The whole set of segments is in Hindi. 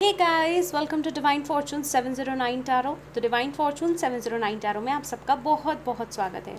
Hey guys, welcome to Divine Fortune 709 tarot. तो डिवाइन फॉर्चून 709 टैरो में आप सबका बहुत बहुत स्वागत है।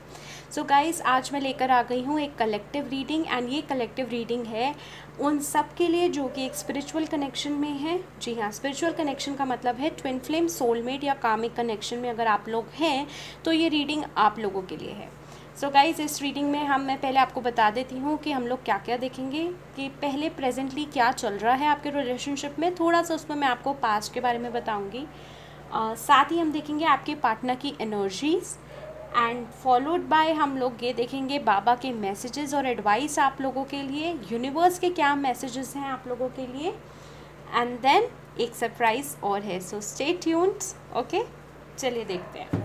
सो गाइस, आज मैं लेकर आ गई हूँ एक कलेक्टिव रीडिंग एंड ये कलेक्टिव रीडिंग है उन सब के लिए जो कि एक स्पिरिचुअल कनेक्शन में है। जी हाँ, स्पिरिचुअल कनेक्शन का मतलब है ट्विन फ्लेम, सोलमेट या कामिक कनेक्शन में अगर आप लोग हैं तो ये रीडिंग आप लोगों के लिए है। सो गाइज़, इस रीडिंग में मैं पहले आपको बता देती हूँ कि हम लोग क्या क्या देखेंगे, कि पहले प्रेजेंटली क्या चल रहा है आपके रिलेशनशिप में, थोड़ा सा उसमें मैं आपको पास्ट के बारे में बताऊँगी। साथ ही हम देखेंगे आपके पार्टनर की एनर्जीज़ एंड फॉलोड बाय हम लोग ये देखेंगे बाबा के मैसेजेस और एडवाइस आप लोगों के लिए, यूनिवर्स के क्या मैसेजेस हैं आप लोगों के लिए, एंड देन एक सरप्राइज़ और है। So stay tuned. ओके, चलिए देखते हैं।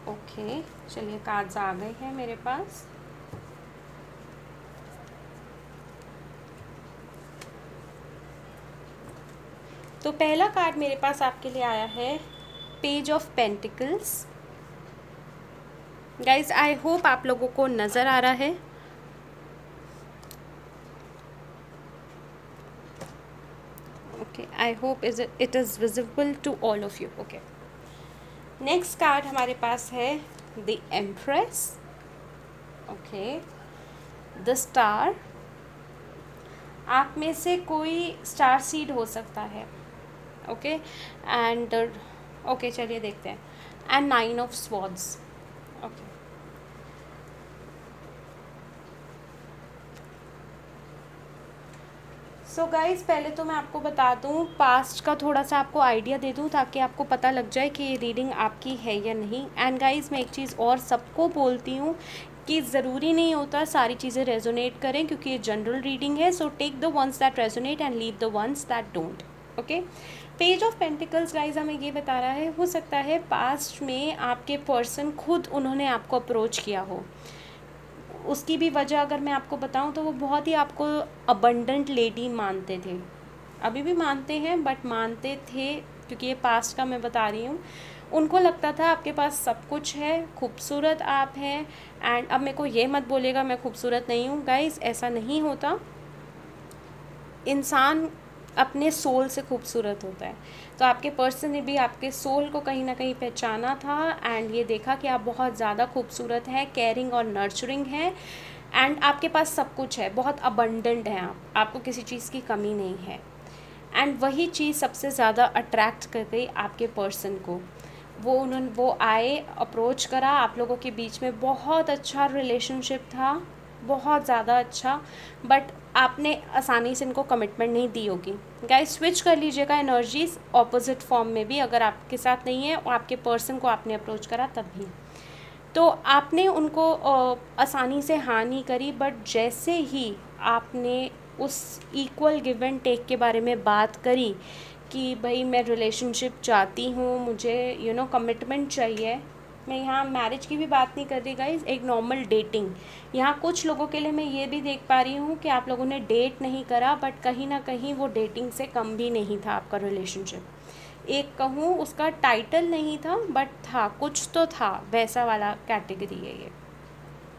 ओके, चलिए कार्ड्स आ गए हैं मेरे पास। तो पहला कार्ड मेरे पास आपके लिए आया है page of pentacles. Guys, I hope आप लोगों को नज़र आ रहा है। Okay, I hope it is visible to all of you. Okay, next card हमारे पास है the Empress. Okay, the Star. आप में से कोई स्टार सीड हो सकता है। ओके एंड ओके, चलिए देखते हैं। And 9 of swords. Okay, so guys, पहले तो मैं आपको बता दूं, पास्ट का थोड़ा सा आपको आइडिया दे दूं ताकि आपको पता लग जाए कि ये रीडिंग आपकी है या नहीं। एंड गाइज़, मैं एक चीज़ और सबको बोलती हूँ कि ज़रूरी नहीं होता सारी चीज़ें रेजोनेट करें, क्योंकि ये जनरल रीडिंग है। So take the ones that resonate and leave the ones that don't. Okay, page of pentacles guys हमें ये बता रहा है, हो सकता है पास्ट में आपके पर्सन खुद उन्होंने आपको अप्रोच किया हो। उसकी भी वजह अगर मैं आपको बताऊं तो वो बहुत ही आपको अबंडेंट लेडी मानते थे, अभी भी मानते हैं बट मानते थे, क्योंकि ये पास्ट का मैं बता रही हूँ। उनको लगता था आपके पास सब कुछ है, खूबसूरत आप हैं। एंड अब मेरे को ये मत बोलेगा मैं खूबसूरत नहीं हूँ। गाइस, ऐसा नहीं होता। इंसान अपने सोल से खूबसूरत होता है। तो आपके पर्सन ने भी आपके सोल को कहीं ना कहीं पहचाना था एंड ये देखा कि आप बहुत ज़्यादा खूबसूरत हैं, केयरिंग और नर्चरिंग हैं एंड आपके पास सब कुछ है, बहुत अबंडेंट हैं आप, आपको किसी चीज़ की कमी नहीं है। एंड वही चीज़ सबसे ज़्यादा अट्रैक्ट कर गई आपके पर्सन को। वो आए, अप्रोच करा, आप लोगों के बीच में बहुत अच्छा रिलेशनशिप था, बहुत ज़्यादा अच्छा, बट आपने आसानी से इनको कमिटमेंट नहीं दी होगी। गाइस, स्विच कर लीजिएगा एनर्जीज ऑपोजिट फॉर्म में भी, अगर आपके साथ नहीं है और आपके पर्सन को आपने अप्रोच करा तब भी, तो आपने उनको आसानी से हाँ नहीं करी। बट जैसे ही आपने उस इक्वल गिव एंड टेक के बारे में बात करी कि भाई मैं रिलेशनशिप चाहती हूँ, मुझे कमिटमेंट चाहिए, मैं यहाँ मैरिज की भी बात नहीं कर रही गाइज, एक नॉर्मल डेटिंग। यहाँ कुछ लोगों के लिए मैं ये भी देख पा रही हूँ कि आप लोगों ने डेट नहीं करा, बट कहीं ना कहीं वो डेटिंग से कम भी नहीं था आपका रिलेशनशिप। एक कहूँ उसका टाइटल नहीं था बट था, कुछ तो था, वैसा वाला कैटेगरी है ये।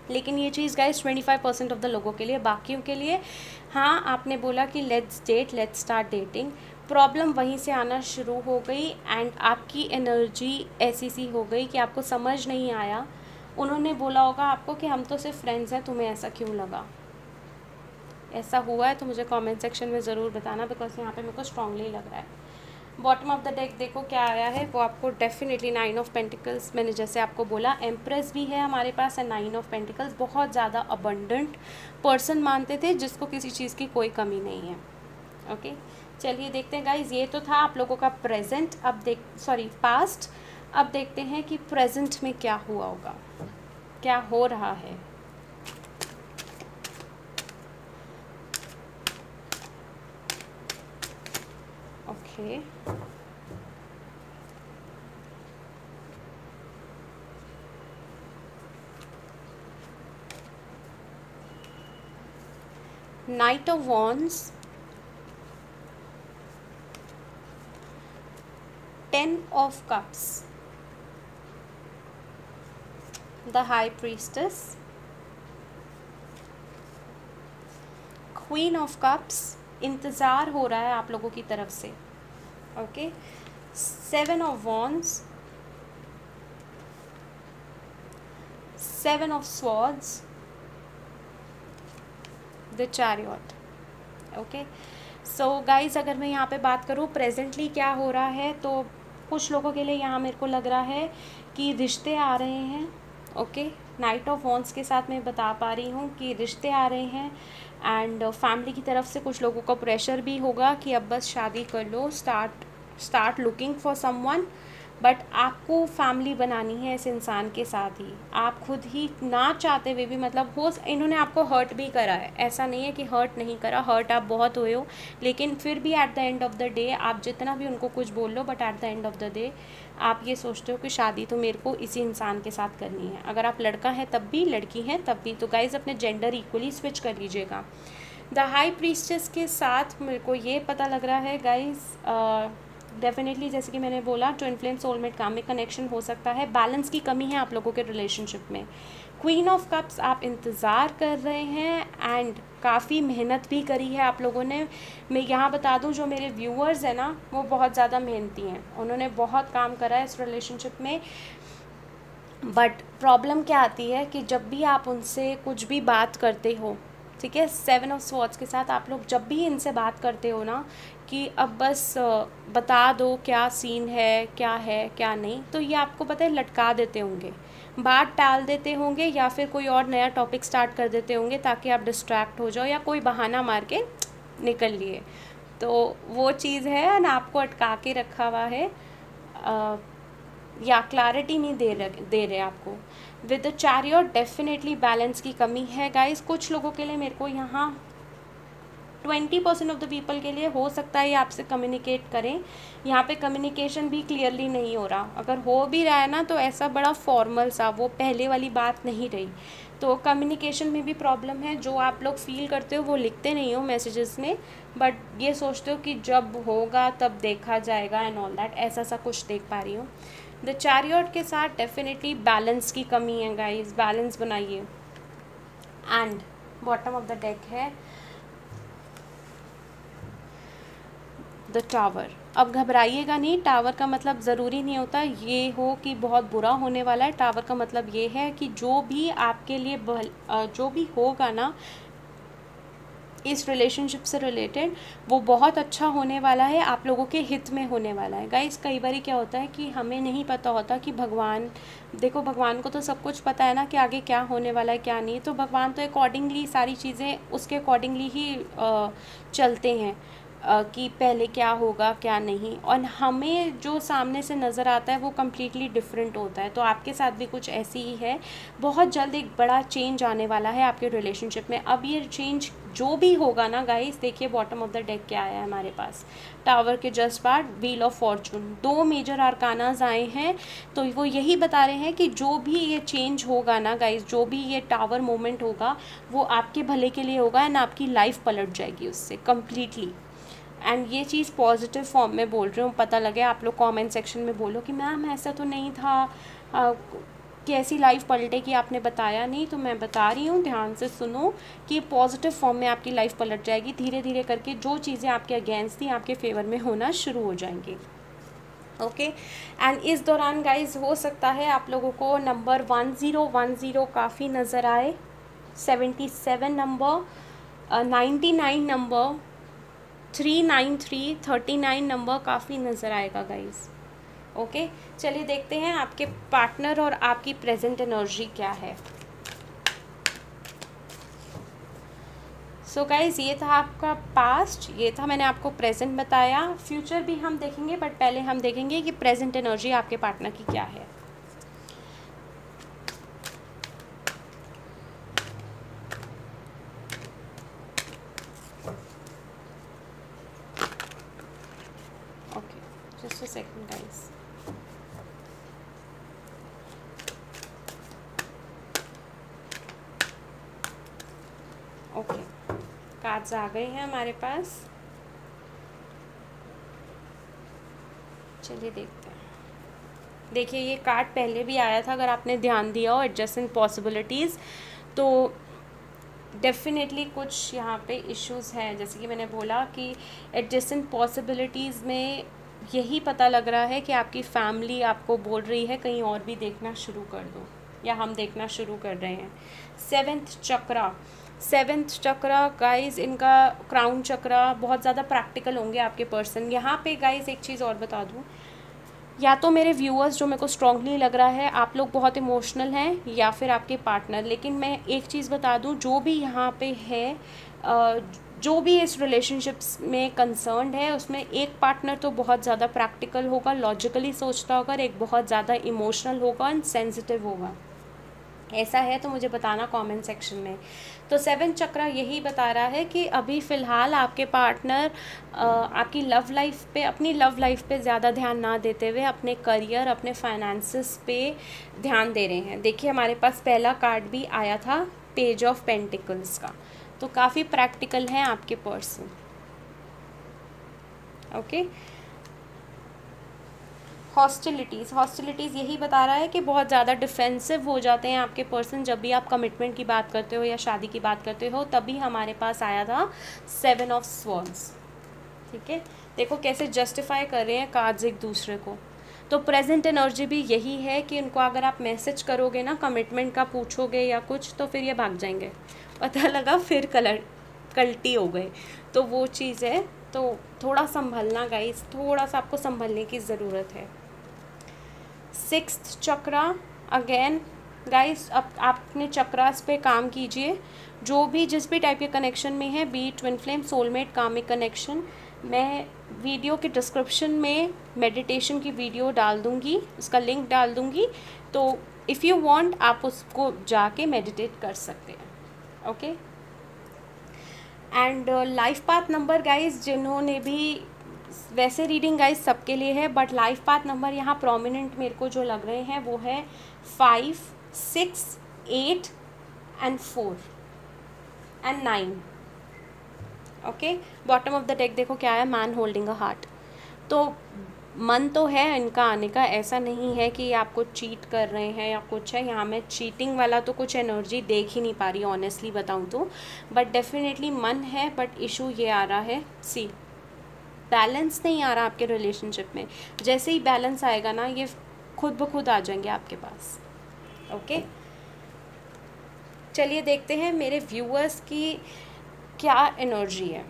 लेकिन ये चीज़ गाइस 25% ऑफ द लोगों के लिए, बाकियों के लिए हाँ, आपने बोला कि let's date, let's start dating, problem वहीं से आना शुरू हो गई एंड आपकी एनर्जी ऐसी सी हो गई कि आपको समझ नहीं आया। उन्होंने बोला होगा आपको कि हम तो सिर्फ फ्रेंड्स हैं, तुम्हें ऐसा क्यों लगा। ऐसा हुआ है तो मुझे कमेंट सेक्शन में ज़रूर बताना, बिकॉज यहाँ पे मेरे को स्ट्रांगली लग रहा है। बॉटम ऑफ द डेक देखो क्या आया है, वो आपको डेफिनेटली 9 ऑफ पेंटिकल्स, मैंने जैसे आपको बोला एम्प्रेस भी है हमारे पास, एंड 9 ऑफ पेंटिकल्स। बहुत ज़्यादा अबंडेंट पर्सन मानते थे जिसको किसी चीज़ की कोई कमी नहीं है। ओके, चलिए देखते हैं गाइज, ये तो था आप लोगों का प्रेजेंट। अब पास्ट। अब देखते हैं कि प्रेजेंट में क्या हुआ होगा, क्या हो रहा है। Okay, night of wands, 10 of cups, the high priestess, queen of cups, इंतज़ार हो रहा है आप लोगों की तरफ से, okay, 7 of wands, 7 of swords, the chariot, okay. So guys अगर मैं यहाँ पे बात करूँ प्रेजेंटली क्या हो रहा है, तो कुछ लोगों के लिए यहाँ मेरे को लग रहा है कि रिश्ते आ रहे हैं, ओके। नाइट ऑफ वॉन्ड्स के साथ मैं बता पा रही हूँ कि रिश्ते आ रहे हैं, एंड फैमिली की तरफ से कुछ लोगों का प्रेशर भी होगा कि अब बस शादी कर लो, start looking for someone. But आपको फैमिली बनानी है इस इंसान के साथ ही, आप खुद ही ना चाहते हुए भी, मतलब हो इन्होंने आपको हर्ट भी करा है, ऐसा नहीं है कि हर्ट नहीं करा, हर्ट आप बहुत हुए हो, लेकिन फिर भी at the end of the day आप जितना भी उनको कुछ बोल लो, but at the end of the day आप ये सोचते हो कि शादी तो मेरे को इसी इंसान के साथ करनी है। अगर आप लड़का है तब भी, लड़की है तब भी, तो गाइज अपने जेंडर इक्वली स्विच कर लीजिएगा। द हाई प्रीस्टेस के साथ मेरे को ये पता लग रहा है गाइज, डेफिनेटली जैसे कि मैंने बोला twin flame soulmate karmic connection हो सकता है, बैलेंस की कमी है आप लोगों के रिलेशनशिप में। क्वीन ऑफ कप्स, आप इंतज़ार कर रहे हैं एंड काफ़ी मेहनत भी करी है आप लोगों ने। मैं यहाँ बता दूँ जो मेरे व्यूअर्स हैं ना, वो बहुत ज़्यादा मेहनती हैं, उन्होंने बहुत काम करा है इस रिलेशनशिप में। बट प्रॉब्लम क्या आती है कि जब भी आप उनसे कुछ भी बात करते हो, ठीक है, 7 ऑफ स्वॉर्ड्स के साथ आप लोग जब भी इनसे बात करते हो ना कि अब बस बता दो क्या सीन है क्या नहीं, तो ये आपको पता है लटका देते होंगे, बात टाल देते होंगे, या फिर कोई और नया टॉपिक स्टार्ट कर देते होंगे ताकि आप डिस्ट्रैक्ट हो जाओ, या कोई बहाना मार के निकल लिए। तो वो चीज़ है ना, आपको अटका के रखा हुआ है, या क्लैरिटी नहीं दे रहे आपको। With the chariot definitely balance की कमी है गाइस। कुछ लोगों के लिए, मेरे को यहाँ 20% ऑफ द पीपल के लिए हो सकता है ये आपसे कम्युनिकेट करें, यहाँ पे कम्युनिकेशन भी क्लियरली नहीं हो रहा, अगर हो भी रहा है ना तो ऐसा बड़ा फॉर्मल सा, वो पहले वाली बात नहीं रही, तो कम्युनिकेशन में भी प्रॉब्लम है। जो आप लोग फील करते हो वो लिखते नहीं हो मैसेजेस में, बट ये सोचते हो कि जब होगा तब देखा जाएगा एंड ऑल दैट, ऐसा सा कुछ देख पा रही हूँ। द चैरियट के साथ डेफिनेटली बैलेंस की कमी है गाइज, बैलेंस बनाइए। And bottom of the deck है द टावर। अब घबराइएगा नहीं, टावर का मतलब ज़रूरी नहीं होता ये हो कि बहुत बुरा होने वाला है। टावर का मतलब ये है कि जो भी आपके लिए जो भी होगा ना इस रिलेशनशिप से रिलेटेड, वो बहुत अच्छा होने वाला है, आप लोगों के हित में होने वाला है। गाइस कई बार क्या होता है कि हमें नहीं पता होता कि भगवान, देखो भगवान को तो सब कुछ पता है ना कि आगे क्या होने वाला है क्या नहीं, तो भगवान तो अकॉर्डिंगली सारी चीज़ें उसके अकॉर्डिंगली ही चलते हैं कि पहले क्या होगा क्या नहीं, और हमें जो सामने से नज़र आता है वो कम्प्लीटली डिफरेंट होता है। तो आपके साथ भी कुछ ऐसी ही है, बहुत जल्द एक बड़ा चेंज आने वाला है आपके रिलेशनशिप में। अब ये चेंज जो भी होगा ना गाइस, देखिए बॉटम ऑफ द डेक क्या आया है हमारे पास, टावर के जस्ट बाद व्हील ऑफ फॉर्चून, 2 मेजर आर्कानाज आए हैं, तो वो यही बता रहे हैं कि जो भी ये चेंज होगा ना गाइस, जो भी ये टावर मोमेंट होगा वो आपके भले के लिए होगा एंड आपकी लाइफ पलट जाएगी उससे कम्प्लीटली। एंड ये चीज़ पॉजिटिव फॉर्म में बोल रही हूँ, पता लगे आप लोग कमेंट सेक्शन में बोलो कि मैम ऐसा तो नहीं था, कैसी लाइफ पलटेगी आपने बताया नहीं, तो मैं बता रही हूँ ध्यान से सुनो कि पॉजिटिव फॉर्म में आपकी लाइफ पलट जाएगी, धीरे धीरे करके जो चीज़ें आपके अगेंस्ट थी आपके फेवर में होना शुरू हो जाएंगी। ओके एंड इस दौरान गाइज हो सकता है आप लोगों को नंबर 1010 काफ़ी नज़र आए, 77 नंबर, 99 नंबर, 393, 39 नंबर काफ़ी नज़र आएगा गाइस। ओके चलिए देखते हैं आपके पार्टनर और आपकी प्रेजेंट एनर्जी क्या है। सो गाइस ये था आपका पास्ट, ये था मैंने आपको प्रेजेंट बताया, फ्यूचर भी हम देखेंगे, बट पहले हम देखेंगे कि प्रेजेंट एनर्जी आपके पार्टनर की क्या है। Just a second guys. Okay cards आ गए हैं हमारे पास, चलिए देखते हैं। देखिए ये कार्ड पहले भी आया था, अगर आपने ध्यान दिया हो, एडजस्टेंट पॉसिबिलिटीज़, तो डेफिनेटली कुछ यहाँ पे इश्यूज़ हैं। जैसे कि मैंने बोला कि एडजस्टेंट पॉसिबिलिटीज़ में यही पता लग रहा है कि आपकी फैमिली आपको बोल रही है कहीं और भी देखना शुरू कर दो, या हम देखना शुरू कर रहे हैं। सेवेंथ चक्रा गाइस, इनका क्राउन चक्रा, बहुत ज़्यादा प्रैक्टिकल होंगे आपके पर्सन। यहाँ पे गाइस एक चीज़ और बता दूँ, या तो मेरे व्यूअर्स, जो मेरे को स्ट्रांगली लग रहा है आप लोग बहुत इमोशनल हैं, या फिर आपके पार्टनर। लेकिन मैं एक चीज़ बता दूं, जो भी यहाँ पे है, जो भी इस रिलेशनशिप्स में कंसर्न्ड है, उसमें एक पार्टनर तो बहुत ज़्यादा प्रैक्टिकल होगा, लॉजिकली सोचता होगा, और एक बहुत ज़्यादा इमोशनल होगा एंड सेंसिटिव होगा। ऐसा है तो मुझे बताना कमेंट सेक्शन में। तो 7 चक्रा यही बता रहा है कि अभी फ़िलहाल आपके पार्टनर आपकी लव लाइफ पे, अपनी लव लाइफ पे ज़्यादा ध्यान ना देते हुए अपने करियर, अपने फाइनेंसेस पे ध्यान दे रहे हैं। देखिए हमारे पास पहला कार्ड भी आया था, पेज ऑफ पेंटिकल्स का, तो काफ़ी प्रैक्टिकल हैं आपके पर्सन। ओके, हॉस्टिलिटीज़ यही बता रहा है कि बहुत ज़्यादा डिफेंसिव हो जाते हैं आपके पर्सन जब भी आप कमिटमेंट की बात करते हो या शादी की बात करते हो। तभी हमारे पास आया था 7 ऑफ स्वॉर्ड्स। ठीक है, देखो कैसे जस्टिफाई कर रहे हैं कार्ड्स एक दूसरे को। तो प्रेजेंट एनर्जी भी यही है कि उनको अगर आप मैसेज करोगे ना, कमिटमेंट का पूछोगे या कुछ, तो फिर ये भाग जाएंगे, पता लगा फिर कल्टी हो गए। तो वो चीज़ है, तो थोड़ा संभलना गाइस, थोड़ा सा आपको संभलने की ज़रूरत है। 6th चक्रा, अगेन गाइस, अब आपने चक्रास पे काम कीजिए। जो भी जिस भी टाइप के कनेक्शन में है, be twin flame, soulmate, karmic connection, मैं वीडियो के डिस्क्रिप्शन में मेडिटेशन की वीडियो डाल दूँगी, उसका लिंक डाल दूँगी। तो इफ़ यू वांट आप उसको जाके मेडिटेट कर सकते हैं। Okay, and life path number guys, जिन्होंने भी, वैसे रीडिंग गाइस सबके लिए है, बट लाइफ पाथ नंबर यहाँ प्रोमिनेंट मेरे को जो लग रहे हैं वो है 5, 6, 8 and 4 and 9। Okay, bottom of the deck देखो क्या है, मैन होल्डिंग अ हार्ट। तो मन तो है इनका आने का, ऐसा नहीं है कि आपको चीट कर रहे हैं या कुछ है। यहाँ मैं चीटिंग वाला तो कुछ एनर्जी देख ही नहीं पा रही ऑनेस्टली बताऊँ तो, बट डेफिनेटली मन है। बट इशू ये आ रहा है, सी बैलेंस नहीं आ रहा आपके रिलेशनशिप में। जैसे ही बैलेंस आएगा ना, ये खुद ब खुद आ जाएंगे आपके पास। ओके, चलिए देखते हैं मेरे व्यूअर्स की क्या एनर्जी है,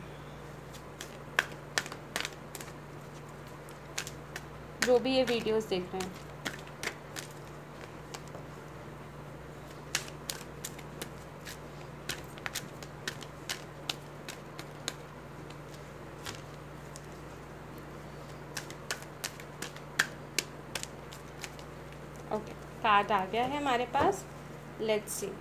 जो भी ये वीडियोस देख रहे हैं। ओके, कार्ड आ गया है हमारे पास, लेट्स सी।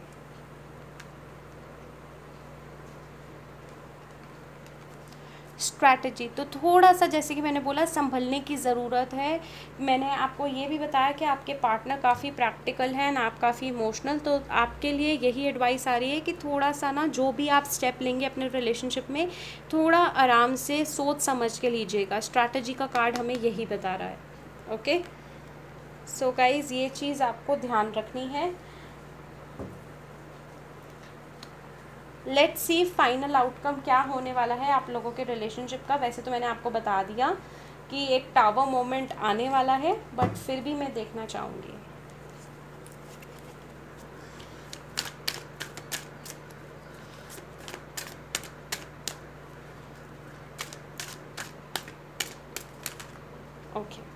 स्ट्रैटेजी, तो थोड़ा सा जैसे कि मैंने बोला संभलने की ज़रूरत है। मैंने आपको ये भी बताया कि आपके पार्टनर काफ़ी प्रैक्टिकल हैं ना, आप काफ़ी इमोशनल। तो आपके लिए यही एडवाइस आ रही है कि थोड़ा सा ना, जो भी आप स्टेप लेंगे अपने रिलेशनशिप में, थोड़ा आराम से सोच समझ के लीजिएगा। स्ट्रैटेजी का कार्ड हमें यही बता रहा है। ओके, सो गाइज ये चीज़ आपको ध्यान रखनी है। लेट्स सी फाइनल आउटकम क्या होने वाला है आप लोगों के रिलेशनशिप का। वैसे तो मैंने आपको बता दिया कि एक टावर मोमेंट आने वाला है, बट फिर भी मैं देखना चाहूँगी। ओके,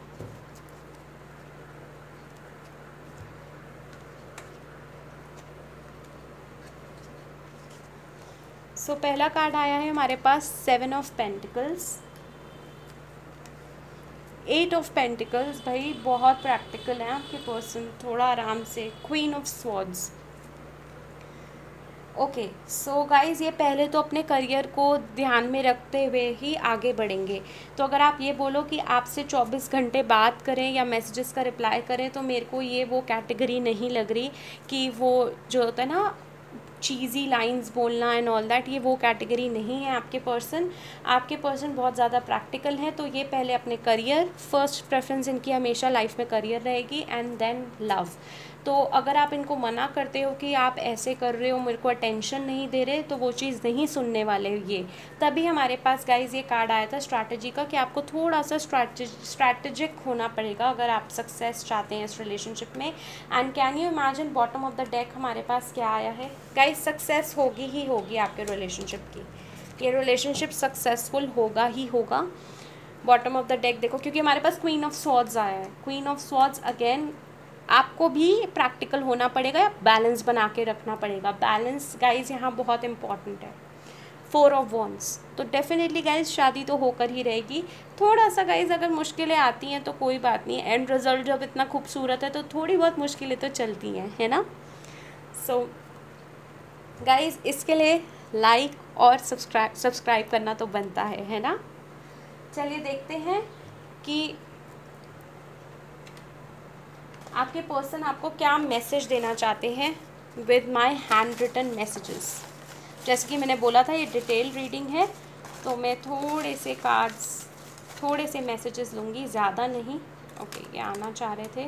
सो पहला कार्ड आया है हमारे पास 7 ऑफ पेंटिकल्स, 8 ऑफ पेंटिकल्स। भाई बहुत प्रैक्टिकल है आपके पर्सन, थोड़ा आराम से। Queen of swords. Okay, so guys ये पहले तो अपने करियर को ध्यान में रखते हुए ही आगे बढ़ेंगे। तो अगर आप ये बोलो कि आपसे 24 घंटे बात करें या मैसेजेस का रिप्लाई करें, तो मेरे को ये वो कैटेगरी नहीं लग रही कि वो जो होता है ना, चीज़ी लाइंस बोलना एंड ऑल दैट, ये वो कैटेगरी नहीं है आपके पर्सन। आपके पर्सन बहुत ज़्यादा प्रैक्टिकल हैं, तो ये पहले अपने करियर, फर्स्ट प्रेफरेंस इनकी हमेशा लाइफ में करियर रहेगी एंड देन लव। तो अगर आप इनको मना करते हो कि आप ऐसे कर रहे हो, मेरे को अटेंशन नहीं दे रहे, तो वो चीज़ नहीं सुनने वाले ये। तभी हमारे पास गाइज ये कार्ड आया था स्ट्रैटेजी का, कि आपको थोड़ा सा स्ट्रैटेजिक होना पड़ेगा अगर आप सक्सेस चाहते हैं इस रिलेशनशिप में। And can you imagine bottom of the deck हमारे पास क्या आया है गाइज? सक्सेस होगी ही होगी आपके रिलेशनशिप की, ये रिलेशनशिप सक्सेसफुल होगा ही होगा। बॉटम ऑफ द डेक देखो, क्योंकि हमारे पास क्वीन ऑफ स्वॉर्ड्स आया है। क्वीन ऑफ स्वॉर्ड्स अगेन, आपको भी प्रैक्टिकल होना पड़ेगा या बैलेंस बना के रखना पड़ेगा। बैलेंस गाइज यहाँ बहुत इंपॉर्टेंट है। फोर ऑफ वॉन्ड्स, तो डेफिनेटली गाइज शादी तो होकर ही रहेगी। थोड़ा सा गाइज अगर मुश्किलें आती हैं तो कोई बात नहीं, एंड रिजल्ट जब इतना खूबसूरत है तो थोड़ी बहुत मुश्किलें तो चलती हैं, है ना। सो गाइज इसके लिए लाइक और सब्सक्राइब करना तो बनता है ना। चलिए देखते हैं कि आपके पर्सन आपको क्या मैसेज देना चाहते हैं with my handwritten messages. जैसे कि मैंने बोला था ये डिटेल रीडिंग है, तो मैं थोड़े से कार्ड्स, थोड़े से मैसेजेस लूँगी, ज़्यादा नहीं। ओके, ये आना चाह रहे थे।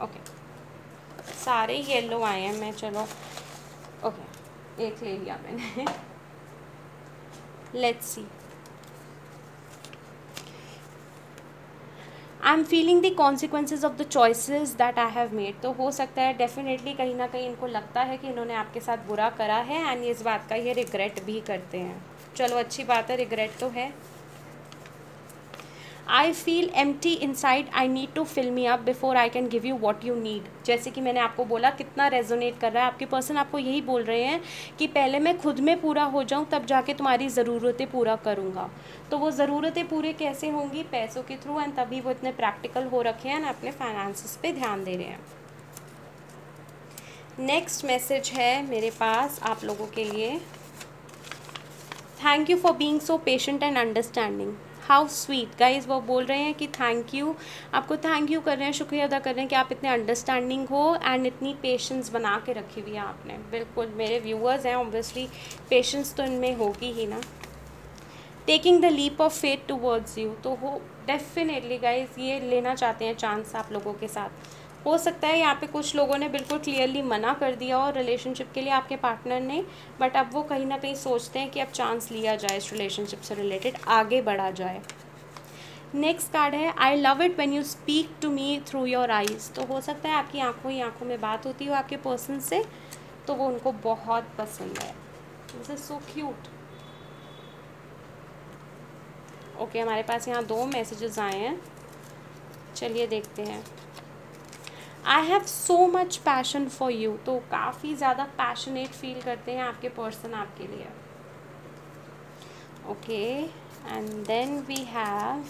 ओके, सारे येलो आए हैं, मैं चलो ओके एक ले लिया मैंने। Let's see. I am feeling the consequences of the choices that I have made. तो हो सकता है डेफिनेटली कहीं ना कहीं इनको लगता है कि इन्होंने आपके साथ बुरा करा है, एंड इस बात का ये रिग्रेट भी करते हैं। चलो अच्छी बात है, रिग्रेट तो है। I feel empty inside, I need to fill me up before I can give you what you need. जैसे कि मैंने आपको बोला, कितना रेजोनेट कर रहा है। आपके पर्सन आपको यही बोल रहे हैं कि पहले मैं खुद में पूरा हो जाऊं, तब जाके तुम्हारी ज़रूरतें पूरा करूंगा। तो वो ज़रूरतें पूरे कैसे होंगी? पैसों के थ्रू, एंड तभी वो इतने प्रैक्टिकल हो रखे हैं, अपने फाइनेंसिस पे ध्यान दे रहे हैं। नेक्स्ट मैसेज है मेरे पास आप लोगों के लिए। Thank you for being so patient and understanding. How sweet guys, वो बोल रहे हैं कि थैंक यू, आपको थैंक यू कर रहे हैं, शुक्रिया अदा कर रहे हैं कि आप इतने अंडरस्टैंडिंग हो एंड इतनी पेशेंस बना के रखी हुई है आपने। बिल्कुल मेरे व्यूअर्स हैं, ऑब्वियसली पेशेंस तो इनमें होगी ही ना। Taking the leap of faith towards you, तो हो डेफिनेटली गाइज ये लेना चाहते हैं चांस आप लोगों के साथ। हो सकता है यहाँ पे कुछ लोगों ने बिल्कुल क्लियरली मना कर दिया और रिलेशनशिप के लिए आपके पार्टनर ने, बट अब वो कहीं ना कहीं सोचते हैं कि अब चांस लिया जाए, इस रिलेशनशिप से रिलेटेड आगे बढ़ा जाए। नेक्स्ट कार्ड है I love it when you speak to me through your eyes. तो हो सकता है आपकी आंखों ही आंखों में बात होती हो आपके पर्सन से, तो वो उनको बहुत पसंद है। This is so cute. Okay, हमारे पास यहाँ 2 मैसेजेस आए हैं, चलिए देखते हैं। I have so much passion for you, तो काफ़ी ज़्यादा पैशनेट फील करते हैं आपके पर्सन आपके लिए। Okay, and then we have,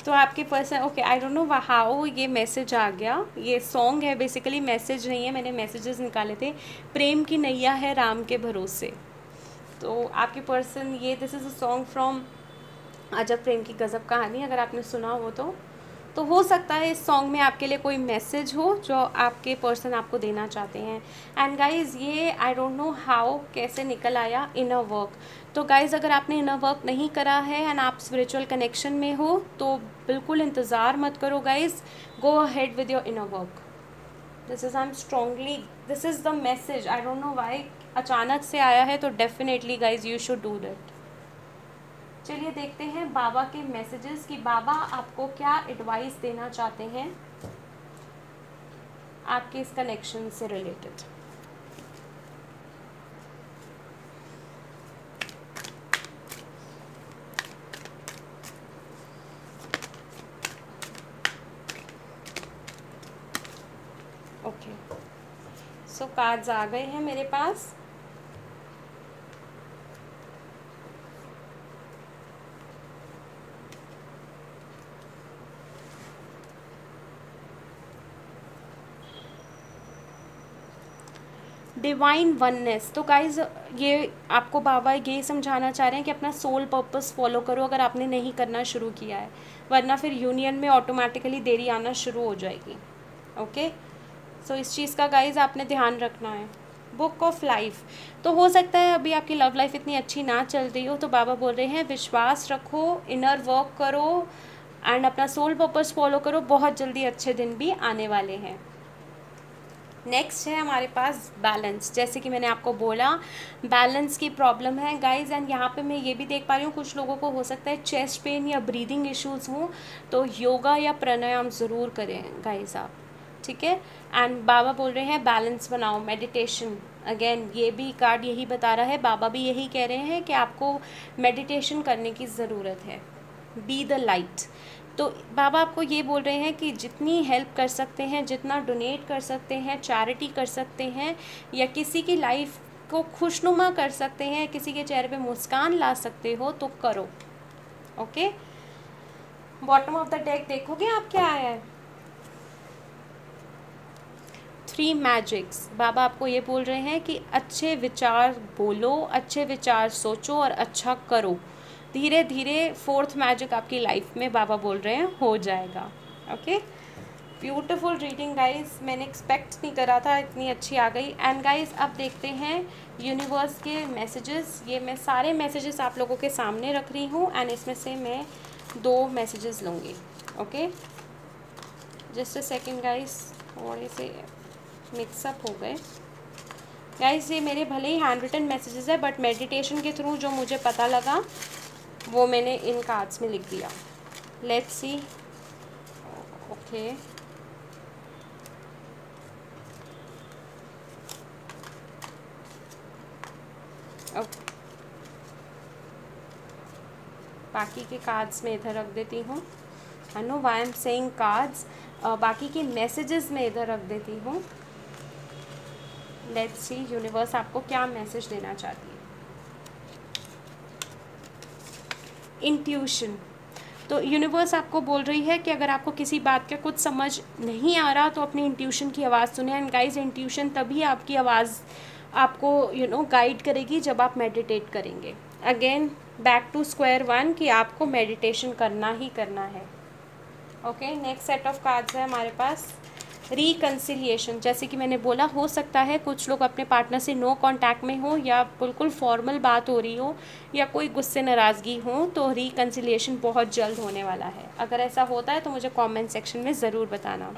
तो आपके person, okay I don't know how ये मैसेज आ गया। ये सॉन्ग है बेसिकली, मैसेज नहीं है, मैंने मैसेजेस निकाले थे। प्रेम की नैया है राम के भरोसे। तो आपके पर्सन ये, this is a song from अजब प्रेम की गज़ब कहानी, अगर आपने सुना हो तो हो सकता है इस सॉन्ग में आपके लिए कोई मैसेज हो जो आपके पर्सन आपको देना चाहते हैं। एंड गाइज़ ये आई डोंट नो हाउ कैसे निकल आया इनर वर्क। तो गाइज़ अगर आपने इनर वर्क नहीं करा है एंड आप स्पिरिचुअल कनेक्शन में हो, तो बिल्कुल इंतज़ार मत करो guys, go ahead with your inner work. This is, I am strongly, this is the message, I don't know why अचानक से आया है, तो definitely guys you should do that. चलिए देखते हैं बाबा के मैसेजेस कि बाबा आपको क्या एडवाइस देना चाहते हैं आपके इस कनेक्शन से रिलेटेड। ओके, सो कार्ड्स आ गए हैं मेरे पास। Divine oneness. तो गाइज ये आपको बाबा ये समझाना चाह रहे हैं कि अपना सोल पर्पस फॉलो करो अगर आपने नहीं करना शुरू किया है, वरना फिर यूनियन में ऑटोमेटिकली देरी आना शुरू हो जाएगी। ओके, सो इस चीज़ का गाइज आपने ध्यान रखना है। बुक ऑफ लाइफ, तो हो सकता है अभी आपकी लव लाइफ इतनी अच्छी ना चल रही हो, तो बाबा बोल रहे हैं विश्वास रखो, इनर वर्क करो एंड अपना सोल पर्पस फॉलो करो, बहुत जल्दी अच्छे दिन भी आने वाले हैं। नेक्स्ट है हमारे पास बैलेंस। जैसे कि मैंने आपको बोला बैलेंस की प्रॉब्लम है गाइज, एंड यहाँ पे मैं ये भी देख पा रही हूँ कुछ लोगों को हो सकता है चेस्ट पेन या ब्रीदिंग इश्यूज़ हों, तो योगा या प्राणायाम ज़रूर करें गाइज आप, ठीक है। एंड बाबा बोल रहे हैं बैलेंस बनाओ, मेडिटेशन। अगेन ये भी कार्ड यही बता रहा है, बाबा भी यही कह रहे हैं कि आपको मेडिटेशन करने की ज़रूरत है। बी द लाइट, तो बाबा आपको ये बोल रहे हैं कि जितनी हेल्प कर सकते हैं, जितना डोनेट कर सकते हैं, चैरिटी कर सकते हैं, या किसी की लाइफ को खुशनुमा कर सकते हैं, किसी के चेहरे पे मुस्कान ला सकते हो तो करो। Okay, bottom of the deck देखोगे आप क्या आया है, 3 मैजिक्स। बाबा आपको ये बोल रहे हैं कि अच्छे विचार बोलो, अच्छे विचार सोचो और अच्छा करो। धीरे धीरे 4th मैजिक आपकी लाइफ में बाबा बोल रहे हैं हो जाएगा। ओके, ब्यूटीफुल रीडिंग गाइज, मैंने एक्सपेक्ट नहीं करा था इतनी अच्छी आ गई। एंड गाइज अब देखते हैं यूनिवर्स के मैसेजेस। ये मैं सारे मैसेजेस आप लोगों के सामने रख रही हूँ एंड इसमें से मैं 2 मैसेजेस लूँगी। Okay, just a second guys, थोड़े से मिक्सअप हो गए गाइज। ये मेरे भले ही हैंड रिटन मैसेजेस है, बट मेडिटेशन के थ्रू जो मुझे पता लगा वो मैंने इन कार्ड्स में लिख दिया। Let's see. ओके, बाकी के कार्ड्स में इधर रख देती हूँ। I know why I am saying cards, बाकी के मैसेजेस में इधर रख देती हूँ। लेट्स सी यूनिवर्स आपको क्या मैसेज देना चाहती है। इंट्यूशन, तो यूनिवर्स आपको बोल रही है कि अगर आपको किसी बात का कुछ समझ नहीं आ रहा तो अपनी इंट्यूशन की आवाज़ सुने। एंड गाइज इंट्यूशन तभी आपकी आवाज़ आपको गाइड करेगी जब आप मेडिटेट करेंगे। Again back to square one कि आपको मेडिटेशन करना ही करना है। Okay, next set of cards है हमारे पास रिकन्सिलिएशन। जैसे कि मैंने बोला हो सकता है कुछ लोग अपने पार्टनर से नो कांटेक्ट में हो, या बिल्कुल फॉर्मल बात हो रही हो, या कोई गुस्से नाराज़गी हो, तो रिकन्सिलिएशन बहुत जल्द होने वाला है। अगर ऐसा होता है तो मुझे कमेंट सेक्शन में ज़रूर बताना।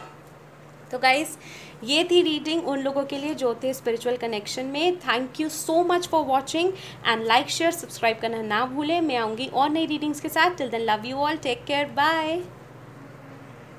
तो गाइज़ ये थी रीडिंग उन लोगों के लिए जो थे स्पिरिचुअल कनेक्शन में। Thank you so much for watching and like share subscribe करना ना भूलें। मैं आऊँगी और नई रीडिंग्स के साथ। Till then love you all, take care, bye.